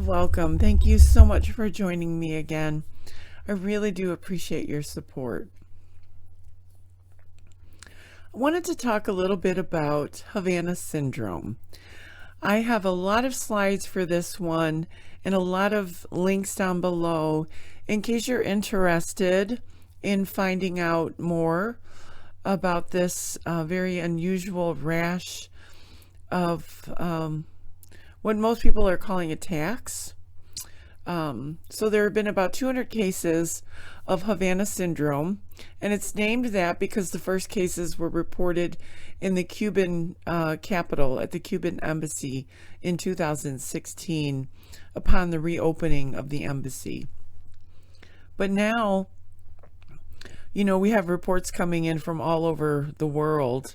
and welcome. Thank you so much for joining me again. I really do appreciate your support. I wanted to talk a little bit about Havana syndrome. I have a lot of slides for this one and a lot of links down below in case you're interested in finding out more about this very unusual rash of what most people are calling attacks. So there have been about 200 cases of Havana syndrome, and it's named that because the first cases were reported in the Cuban capital at the Cuban embassy in 2016 upon the reopening of the embassy. But now, we have reports coming in from all over the world,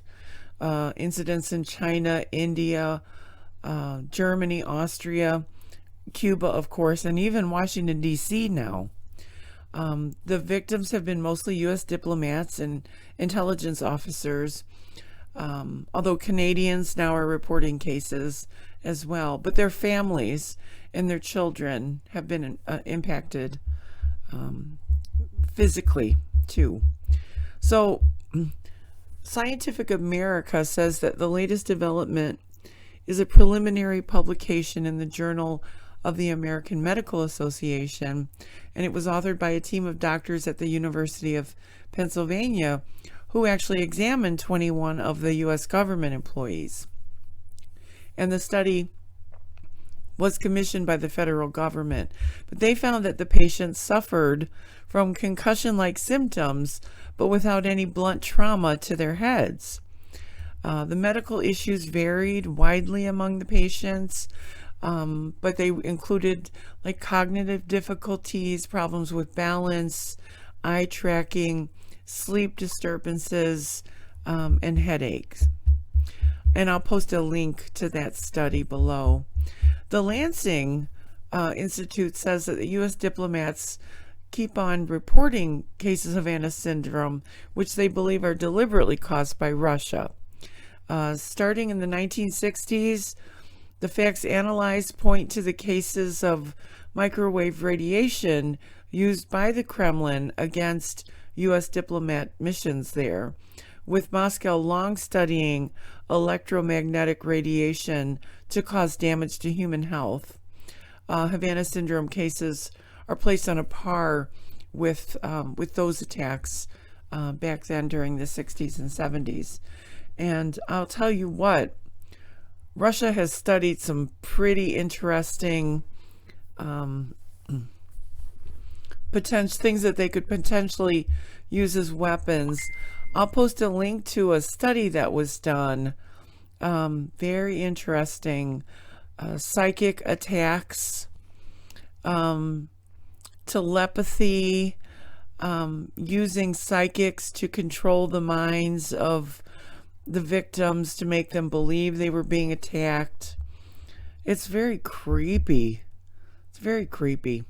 incidents in China, India, Germany, Austria, Cuba, of course, and even Washington, D.C. now. The victims have been mostly U.S. diplomats and intelligence officers, although Canadians now are reporting cases as well. But their families and their children have been impacted physically, too. So Scientific America says that the latest development is a preliminary publication in the Journal of the American Medical Association, and it was authored by a team of doctors at the University of Pennsylvania who actually examined 21 of the U.S. government employees. And the study was commissioned by the federal government, but they found that the patients suffered from concussion-like symptoms, but without any blunt trauma to their heads. The medical issues varied widely among the patients, but they included like cognitive difficulties, problems with balance, eye tracking, sleep disturbances, and headaches. And I'll post a link to that study below. The Lansing Institute says that the U.S. diplomats keep on reporting cases of Havana syndrome, which they believe are deliberately caused by Russia. Starting in the 1960s, the facts analyzed point to the cases of microwave radiation used by the Kremlin against U.S. diplomat missions there, with Moscow long studying electromagnetic radiation to cause damage to human health. Havana syndrome cases are placed on a par with those attacks back then during the 60s and 70s. And I'll tell you what, Russia has studied some pretty interesting things that they could potentially use as weapons. I'll post a link to a study that was done. Very interesting. Psychic attacks, telepathy, using psychics to control the minds of the victims to make them believe they were being attacked. It's very creepy. It's very creepy.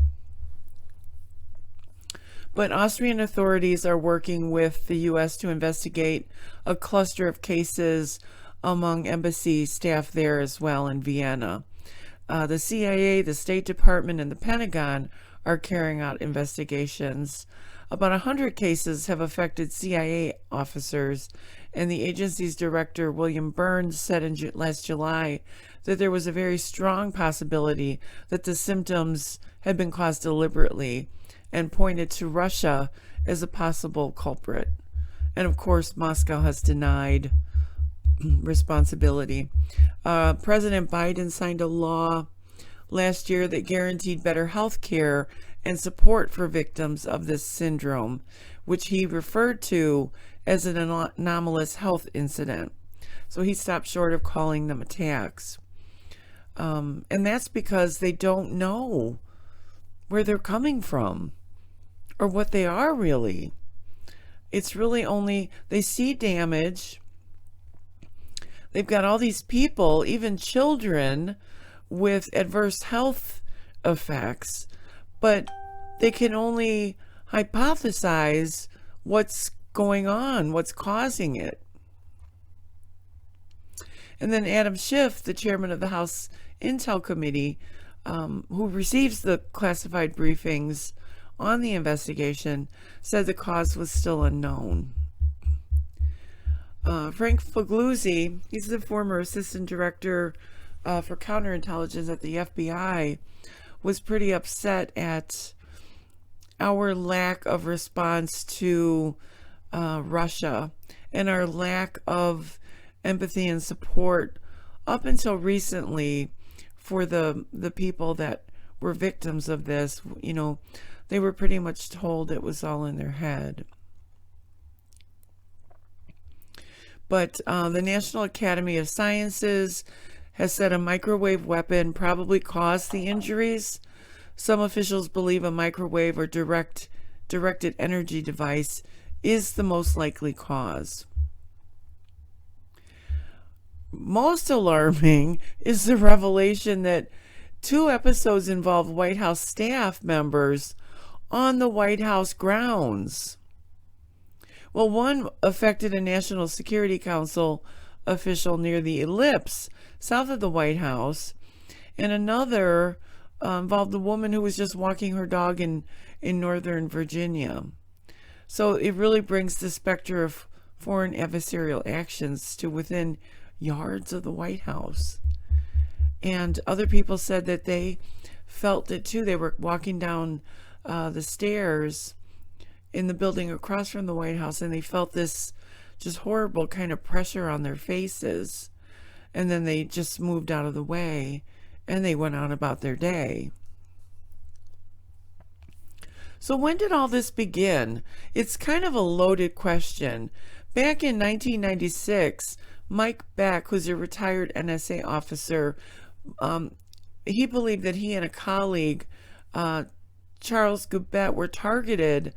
But Austrian authorities are working with the U.S. to investigate a cluster of cases among embassy staff there as well in Vienna. The CIA, the State Department, and the Pentagon are carrying out investigations. About 100 cases have affected CIA officers, and the agency's director, William Burns, said in last July that there was a very strong possibility that the symptoms had been caused deliberately, and pointed to Russia as a possible culprit. And of course, Moscow has denied responsibility. President Biden signed a law last year that guaranteed better health care and support for victims of this syndrome, which he referred to as an anomalous health incident. So he stopped short of calling them attacks. And that's because they don't know where they're coming from or what they are really. It's really only, they see damage. They've got all these people, even children, with adverse health effects, but they can only hypothesize what's going on, what's causing it. And then Adam Schiff, the chairman of the House Intel Committee, who receives the classified briefings on the investigation, said the cause was still unknown. Frank Figliuzzi, he's the former assistant director for counterintelligence at the FBI, was pretty upset at our lack of response to Russia and our lack of empathy and support up until recently for the people that were victims of this. You know, they were pretty much told it was all in their head. But the National Academy of Sciences has said a microwave weapon probably caused the injuries. Some officials believe a microwave or directed energy device is the most likely cause. Most alarming is the revelation that 2 episodes involve White House staff members on the White House grounds. Well, one affected a National Security Council official near the Ellipse, south of the White House, and another involved a woman who was just walking her dog in Northern Virginia. So it really brings the specter of foreign adversarial actions to within yards of the White House. And other people said that they felt it too. They were walking down the stairs in the building across from the White House, and they felt this just horrible kind of pressure on their faces. And then they just moved out of the way and they went on about their day. So when did all this begin? It's kind of a loaded question. Back in 1996, Mike Beck, who's a retired NSA officer, he believed that he and a colleague, Charles Goubet, were targeted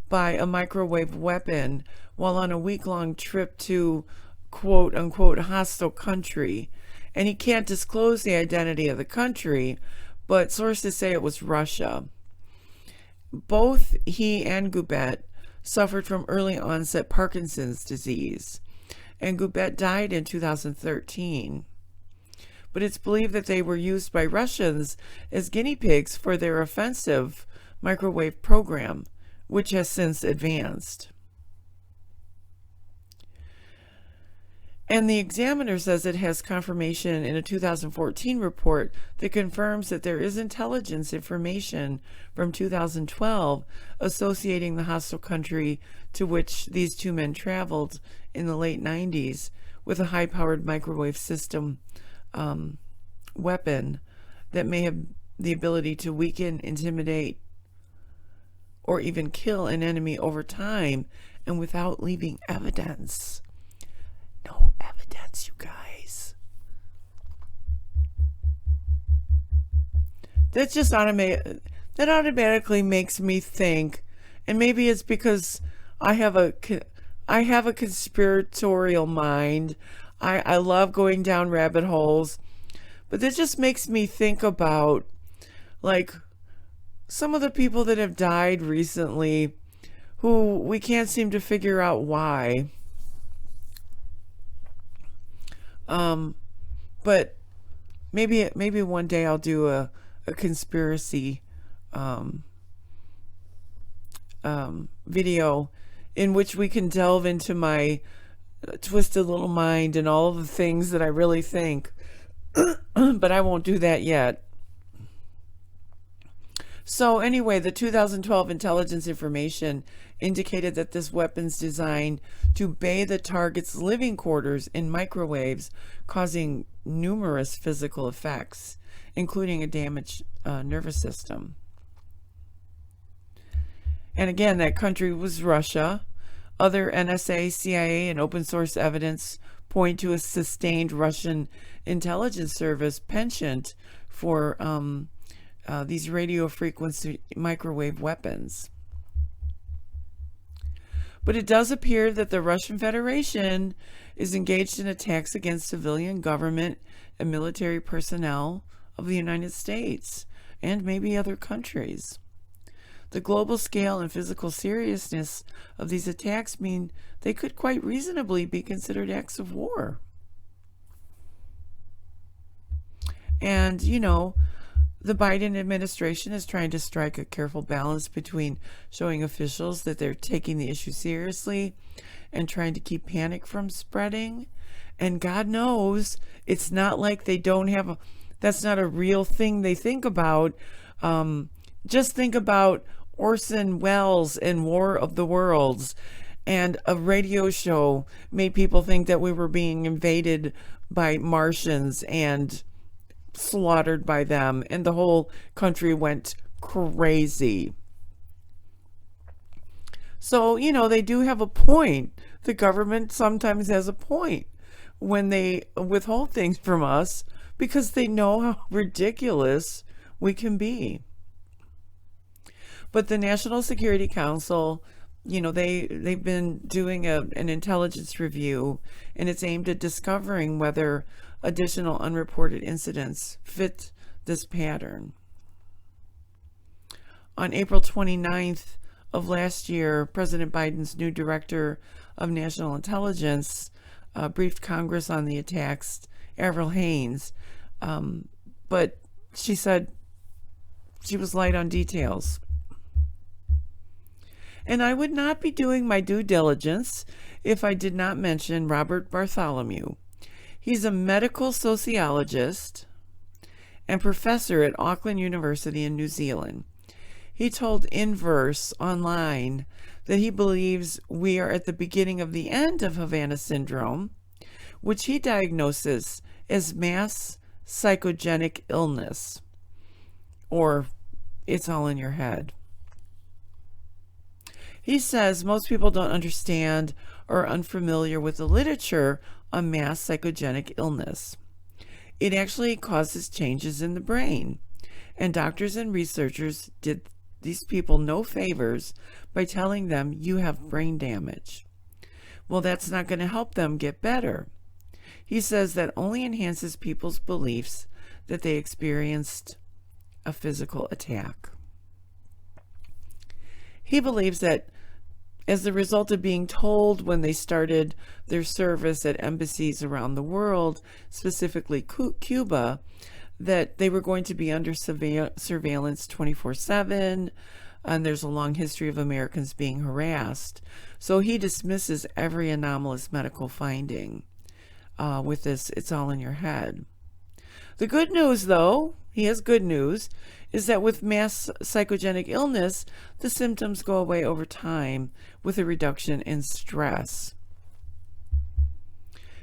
by a microwave weapon while on a week-long trip to quote-unquote hostile country. And he can't disclose the identity of the country, but sources say it was Russia. Both he and Goubet suffered from early onset Parkinson's disease, and Goubet died in 2013. But it's believed that they were used by Russians as guinea pigs for their offensive microwave program, which has since advanced. And the Examiner says it has confirmation in a 2014 report that confirms that there is intelligence information from 2012 associating the hostile country to which these 2 men traveled in the late 90s with a high-powered microwave system weapon that may have the ability to weaken, intimidate, or even kill an enemy over time and without leaving evidence. No evidence, you guys. That automatically makes me think, and maybe it's because I have a conspiratorial mind. I love going down rabbit holes, but that just makes me think about, like, some of the people that have died recently who we can't seem to figure out why. But maybe one day I'll do a conspiracy video in which we can delve into my twisted little mind and all of the things that I really think. But I won't do that yet. So anyway, the 2012 intelligence information indicated that this weapon's designed to bathe the target's living quarters in microwaves, causing numerous physical effects, including a damaged nervous system. And again, that country was Russia. Other NSA, CIA, and open source evidence point to a sustained Russian intelligence service penchant for these radio frequency microwave weapons. But it does appear that the Russian Federation is engaged in attacks against civilian government and military personnel of the United States and maybe other countries. The global scale and physical seriousness of these attacks mean they could quite reasonably be considered acts of war. And, you know, The Biden administration is trying to strike a careful balance between showing officials that they're taking the issue seriously and trying to keep panic from spreading. And God knows it's not like they don't have that's not a real thing they think about. Just think about Orson Welles and War of the Worlds, and a radio show made people think that we were being invaded by Martians and slaughtered by them, and the whole country went crazy. So, they do have a point. The government sometimes has a point when they withhold things from us because they know how ridiculous we can be. But the National Security Council, they've been doing an intelligence review, and it's aimed at discovering whether additional unreported incidents fit this pattern. On April 29th of last year, President Biden's new director of national intelligence briefed Congress on the attacks, Avril Haines, but she said she was light on details. And I would not be doing my due diligence if I did not mention Robert Bartholomew. He's a medical sociologist and professor at Auckland University in New Zealand. He told Inverse online that he believes we are at the beginning of the end of Havana syndrome, which he diagnoses as mass psychogenic illness, or it's all in your head. He says most people don't understand or are unfamiliar with the literature on mass psychogenic illness. It actually causes changes in the brain, and doctors and researchers did these people no favors by telling them you have brain damage. Well, that's not going to help them get better. He says that only enhances people's beliefs that they experienced a physical attack. He believes that as a result of being told when they started their service at embassies around the world, specifically Cuba, that they were going to be under surveillance 24/7, and there's a long history of Americans being harassed. So he dismisses every anomalous medical finding with this, it's all in your head. The good news, though, he has good news, is that with mass psychogenic illness, the symptoms go away over time with a reduction in stress.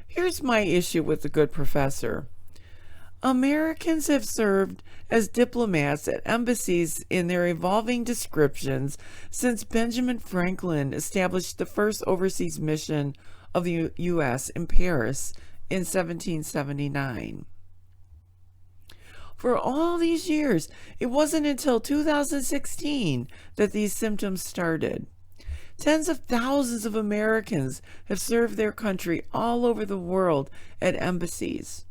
Here's my issue with the good professor. Americans have served as diplomats at embassies in their evolving descriptions since Benjamin Franklin established the first overseas mission of the U.S. in Paris in 1779. For all these years, it wasn't until 2016 that these symptoms started. Tens of thousands of Americans have served their country all over the world at embassies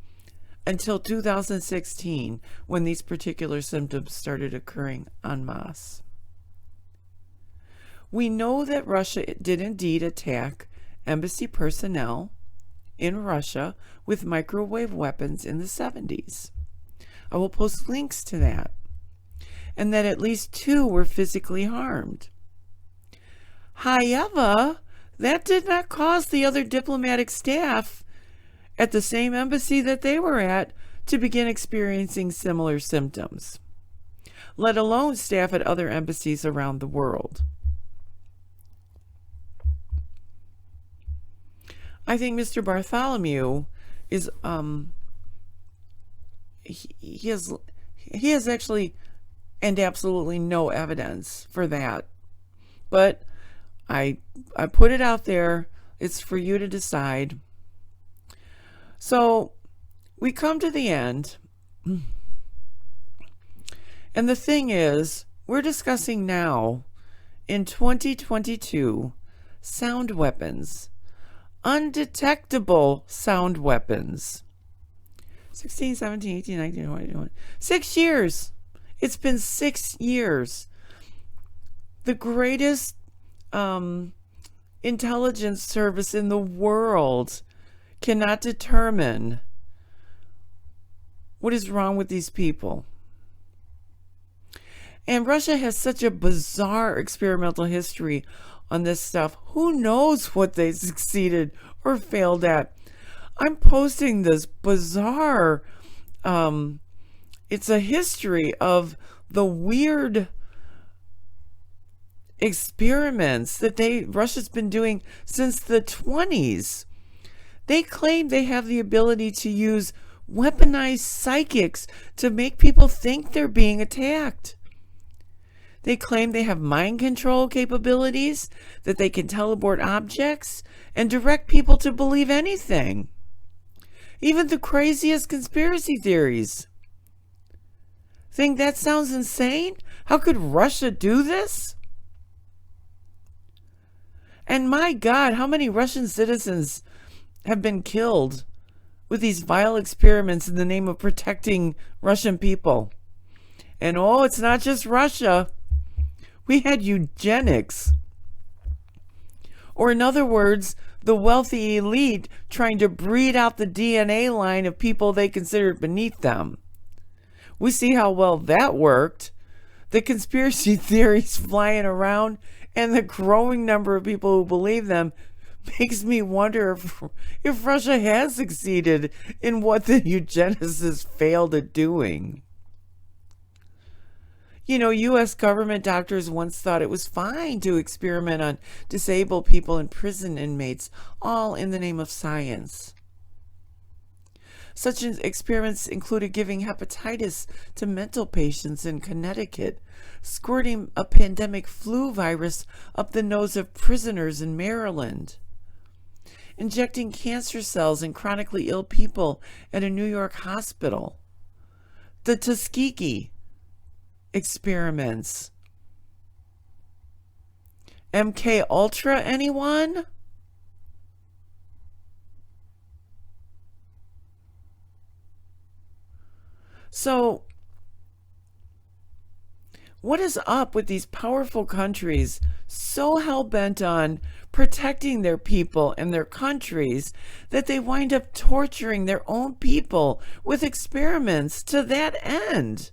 until 2016, when these particular symptoms started occurring en masse. We know that Russia did indeed attack embassy personnel in Russia with microwave weapons in the 70s. I will post links to that. And that at least 2 were physically harmed. However, that did not cause the other diplomatic staff at the same embassy that they were at to begin experiencing similar symptoms, let alone staff at other embassies around the world. I think Mr. Bartholomew is he has actually and absolutely no evidence for that, but I put it out there. It's for you to decide. So we come to the end, and the thing is, we're discussing now in 2022 sound weapons, undetectable sound weapons. 16, 17, 18, 19, 20, 21. 6 years. It's been 6 years. The greatest intelligence service in the world cannot determine what is wrong with these people. And Russia has such a bizarre experimental history on this stuff. Who knows what they succeeded or failed at? I'm posting this bizarre, it's a history of the weird experiments that Russia's been doing since the 20s. They claim they have the ability to use weaponized psychics to make people think they're being attacked. They claim they have mind control capabilities, that they can teleport objects and direct people to believe anything. Even the craziest conspiracy theories. Think that sounds insane? How could Russia do this? And my God, how many Russian citizens have been killed with these vile experiments in the name of protecting Russian people? And oh, it's not just Russia. We had eugenics. Or in other words, the wealthy elite trying to breed out the DNA line of people they considered beneath them. We see how well that worked. The conspiracy theories flying around and the growing number of people who believe them makes me wonder if Russia has succeeded in what the eugenicists failed at doing. You know, U.S. government doctors once thought it was fine to experiment on disabled people and prison inmates, all in the name of science. Such experiments included giving hepatitis to mental patients in Connecticut, squirting a pandemic flu virus up the nose of prisoners in Maryland, injecting cancer cells in chronically ill people at a New York hospital, the Tuskegee experiments. MK Ultra, anyone? So, what is up with these powerful countries so hell-bent on protecting their people and their countries that they wind up torturing their own people with experiments to that end?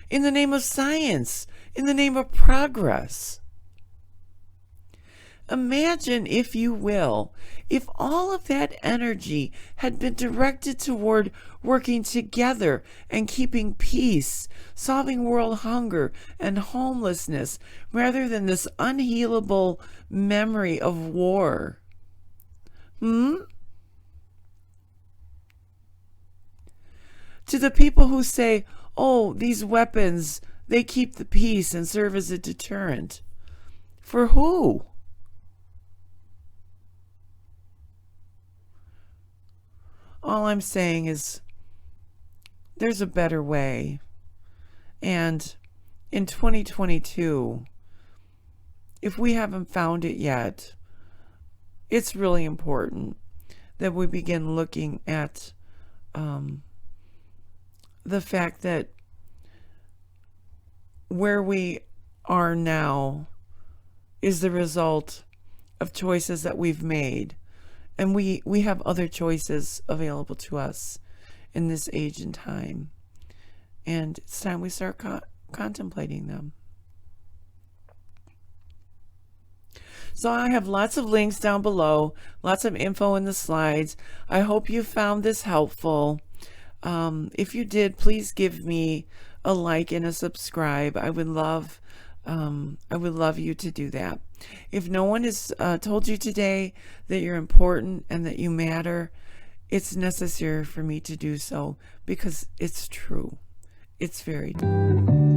In the name of science, in the name of progress. Imagine, if you will, if all of that energy had been directed toward working together and keeping peace, solving world hunger and homelessness, rather than this unhealable memory of war. To the people who say, oh, these weapons, they keep the peace and serve as a deterrent. For who? All I'm saying is there's a better way. And in 2022, if we haven't found it yet, it's really important that we begin looking at the fact that where we are now is the result of choices that we've made. And we have other choices available to us in this age and time. And it's time we start contemplating them. So I have lots of links down below, lots of info in the slides. I hope you found this helpful. If you did, please give me a like and a subscribe. I would love you to do that. If no one has told you today that you're important and that you matter, it's necessary for me to do so because it's true. It's very true.